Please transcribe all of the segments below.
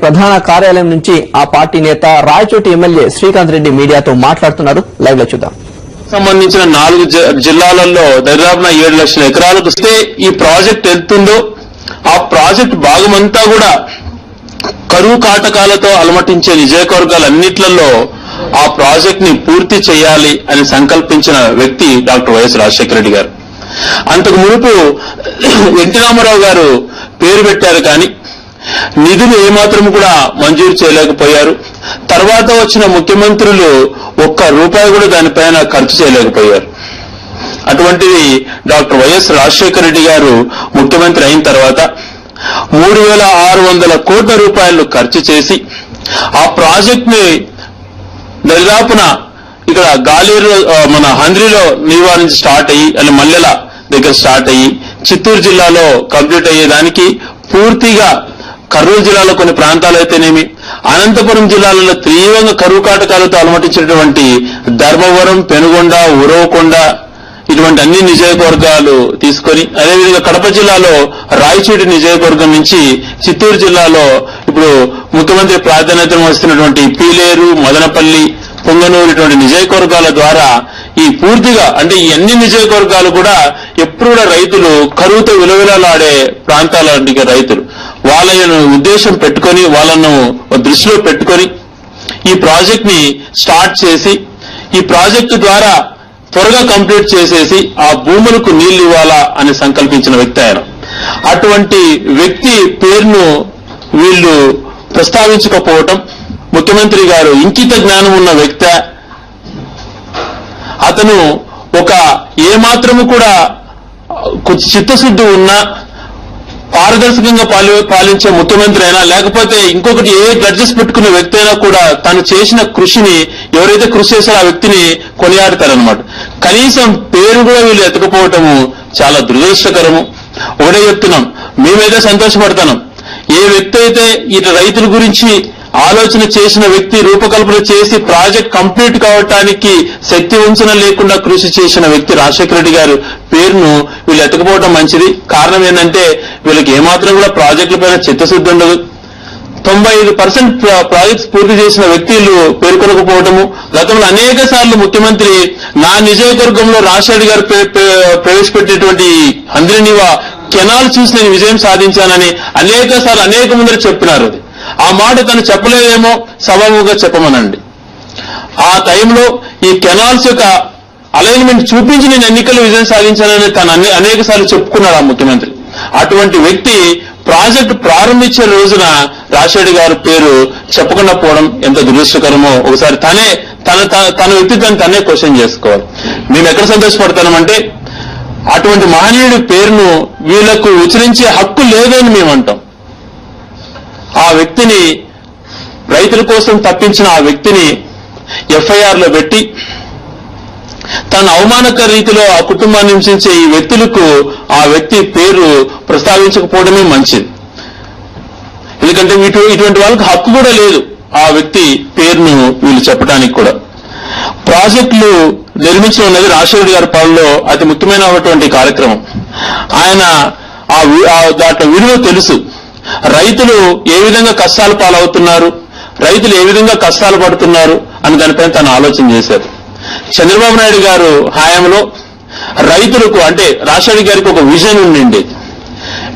ప్రధాన కార్యాలయం నుంచి ఆ పార్టీ నేత రాయచోటి ఎమ్మెల్యే శ్రీకాంత్ రెడ్డి మీడియాతో మాట్లాడుతున్నారు. లైవ్ లో చూద్దాం. సంబంధించిన 4 జిల్లాలలో దాదాపున 7 లక్షల ఎకరాలకు వస్తే ఈ ప్రాజెక్ట్ వెళ్తుందో ఆ ప్రాజెక్ట్ భాగమంతా కూడా కరువు కాటకాలతో అలమటించే నియోజకవర్గాలన్నిట్లలో ఆ ప్రాజెక్ట్ ని పూర్తి చేయాలి అని సంకల్పించిన వ్యక్తి డాక్టర్ వైఎస్ రాజశేఖర రెడ్డి గారు. అంతకు మునుపు ఎన్టీ రామారావు గారు పేరు పెట్టారు కానీ నిధులు ఏమాత్రం కూడా మంజూరు చేయలేకపోయారు. తర్వాత వచ్చిన ముఖ్యమంత్రులు ₹1 కూడా దానిపైన ఖర్చు చేయలేకపోయారు. అటువంటిది డాక్టర్ వైఎస్ రాజశేఖర రెడ్డి గారు ముఖ్యమంత్రి అయిన తర్వాత 3,600 కోట్ల రూపాయలు ఖర్చు చేసి ఆ ప్రాజెక్ట్ ని దరిదాపున ఇక్కడ గాలేరు మన హంద్రిలో నివారించి స్టార్ట్ అయ్యి అని మల్లెల దగ్గర స్టార్ట్ అయ్యి చిత్తూరు జిల్లాలో కంప్లీట్ అయ్యేదానికి పూర్తిగా కర్నూలు జిల్లాలో కొన్ని ప్రాంతాలు అయితేనేమి అనంతపురం జిల్లాలలో తీవ్రంగా కరువు కాటకాలతో అలమటించినటువంటి ధర్మవరం, పెనుగొండ, ఉరవకొండ ఇటువంటి అన్ని నియోజకవర్గాలు తీసుకొని అదేవిధంగా కడప జిల్లాలో రాయచోటి నియోజకవర్గం నుంచి చిత్తూరు జిల్లాలో ఇప్పుడు ముఖ్యమంత్రి ప్రాధాన్యత వస్తున్నటువంటి పీలేరు, మదనపల్లి, పొంగనూరు ఇటువంటి నియోజకవర్గాల ద్వారా ఈ పూర్తిగా అంటే ఈ అన్ని నియోజకవర్గాలు కూడా ఎప్పుడు కూడా రైతులు కరువుతో విలువలాడే ప్రాంతాలంటి రైతులు వాళ్ళను ఉద్దేశం పెట్టుకొని వాళ్ళను దృష్టిలో పెట్టుకొని ఈ ప్రాజెక్ట్ ని స్టార్ట్ చేసి ఈ ప్రాజెక్టు ద్వారా త్వరగా కంప్లీట్ చేసేసి ఆ భూములకు నీళ్లు ఇవ్వాలా అని సంకల్పించిన వ్యక్తి ఆయన. అటువంటి వ్యక్తి పేరును వీళ్ళు ప్రస్తావించకపోవటం, ముఖ్యమంత్రి గారు ఇంకిత జ్ఞానం ఉన్న వ్యక్తి, అతను ఒక ఏమాత్రము కూడా చిత్తశుద్ధి ఉన్నా పారదర్శకంగా పాలించే ముఖ్యమంత్రి అయినా లేకపోతే ఇంకొకటి ఏ గ్రడ్జెస్ పెట్టుకున్న వ్యక్తి అయినా కూడా తను చేసిన కృషిని ఎవరైతే కృషి చేశారో ఆ వ్యక్తిని కొనియాడతారనమాట. కనీసం పేరు కూడా వీళ్ళు ఎత్తకపోవటము చాలా దురదృష్టకరము. ఒకటే చెప్తున్నాం, మేమైతే సంతోషపడతాం. ఏ వ్యక్తి అయితే ఇటు రైతుల గురించి ఆలోచన చేసిన వ్యక్తి, రూపకల్పన చేసి ప్రాజెక్ట్ కంప్లీట్ కావటానికి శక్తి వంచన లేకుండా కృషి చేసిన వ్యక్తి రాజశేఖర రెడ్డి గారు పేరును వీళ్ళు ఎత్తకపోవడం మంచిది. కారణం ఏంటంటే వీళ్ళకి ఏమాత్రం కూడా ప్రాజెక్టుల పైన చిత్తశుద్ధి ఉండదు. 95% ప్రాజెక్ట్స్ పూర్తి చేసిన వ్యక్తులు పేర్కొనకపోవటము. గతంలో అనేక సార్లు ముఖ్యమంత్రి నా నియోజకవర్గంలో రాజశేఖర గారు ప్రవేశపెట్టేటువంటి హంద్రినివా కెనాల్ చూసి నేను విజయం సాధించానని అనేక సార్లు అనేక మంది చెప్పినారు. ఆ మాట తను చెప్పలేదేమో సవాలుగా చెప్పమనండి. ఆ టైంలో ఈ కెనాల్స్ యొక్క అలైన్మెంట్ చూపించి నేను ఎన్నికల్లో విజయం సాధించానని తను అనేక సార్లు చెప్పుకున్నాడు ఆ ముఖ్యమంత్రి. అటువంటి వ్యక్తి ప్రాజెక్టు ప్రారంభించే రోజున రాజశేఖర్ గారి పేరు చెప్పకుండా పోవడం ఎంత దురదృష్టకరమో ఒకసారి తన వ్యక్తిత్వాన్ని తనే క్వశ్చన్ చేసుకోవాలి. మేము ఎక్కడ సంతోషపడతామంటే అటువంటి మహనీయుడి పేరును వీళ్లకు ఉచ్చరించే హక్కు లేదని మేము అంటాం. ఆ వ్యక్తిని రైతుల కోసం తప్పించిన ఆ వ్యక్తిని ఎఫ్ఐఆర్ లో పెట్టి తన అవమానకర రీతిలో ఆ కుటుంబాన్ని హింసించే ఈ వ్యక్తులకు ఆ వ్యక్తి పేరు ప్రస్తావించకపోవడమే మంచిది. ఎందుకంటే ఇటువంటి వాళ్ళకి హక్కు కూడా లేదు ఆ వ్యక్తి పేరును వీళ్ళు చెప్పడానికి కూడా. ప్రాజెక్టులు నిర్మించడం అనేది రాజశేఖర గారి పాలనలో అతి ముఖ్యమైనటువంటి కార్యక్రమం. ఆయన దాంట్లో విలువ తెలుసు. రైతులు ఏ విధంగా కష్టాలు పాలవుతున్నారు, రైతులు ఏ విధంగా కష్టాలు పడుతున్నారు అని దానిపైన తను ఆలోచన చేశారు. చంద్రబాబు నాయుడు గారు హయాంలో రైతులకు అంటే రాజశేఖర గారికి ఒక విజన్ ఉండింది.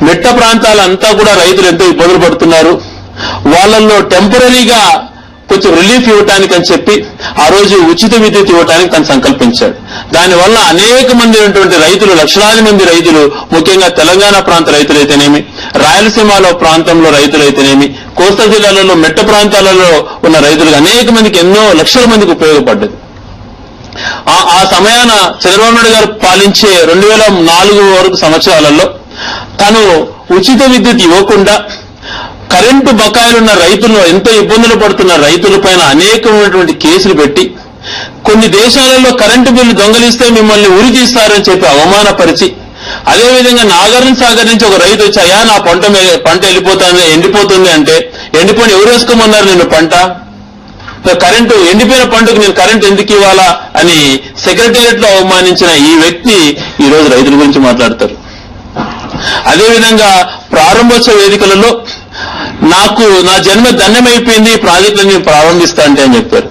మెట్ట ప్రాంతాలంతా కూడా రైతులు ఎంతో ఇబ్బందులు పడుతున్నారు, వాళ్ళల్లో టెంపరీగా కొంచెం రిలీఫ్ ఇవ్వటానికి అని చెప్పి ఆ రోజు ఉచిత విద్యుత్ ఇవ్వటానికి తను సంకల్పించాడు. దానివల్ల అనేక మంది ఉన్నటువంటి రైతులు, లక్షలాది మంది రైతులు, ముఖ్యంగా తెలంగాణ ప్రాంత రైతులైతేనేమి, రాయలసీమలో ప్రాంతంలో రైతులైతేనేమి, కోస్తా జిల్లాలలో మెట్ట ప్రాంతాలలో ఉన్న రైతులకు అనేక మందికి ఎన్నో లక్షల మందికి ఉపయోగపడ్డది. ఆ సమయాన చంద్రబాబు నాయుడు గారు పాలించే 2004 వరకు సంవత్సరాలలో తను ఉచిత విద్యుత్ ఇవ్వకుండా కరెంటు బకాయిలున్న రైతులు ఎంతో ఇబ్బందులు పడుతున్న రైతుల పైన అనేకమైనటువంటి కేసులు పెట్టి కొన్ని దేశాలలో కరెంటు బిల్లు దొంగలిస్తే మిమ్మల్ని ఉరి తీస్తారని చెప్పి అవమానపరిచి, అదేవిధంగా నాగార్జున సాగర్ నుంచి ఒక రైతు వచ్చి అయ్యా నా పంట ఎండిపోతుంది అంటే ఎండిపోయిన ఎవరు వేసుకోమన్నారు నిన్ను పంట, కరెంటు ఎండిపోయిన పంటకు నేను కరెంటు ఎందుకు ఇవ్వాలా అని సెక్రటేరియట్ లో అవమానించిన ఈ వ్యక్తి ఈ రోజు రైతుల గురించి మాట్లాడతారు. అదేవిధంగా ప్రారంభోత్సవ వేదికలలో నా జన్మ ధన్యమైపోయింది, ఈ ప్రాజెక్టులను ప్రారంభిస్తా అంటే అని చెప్పారు.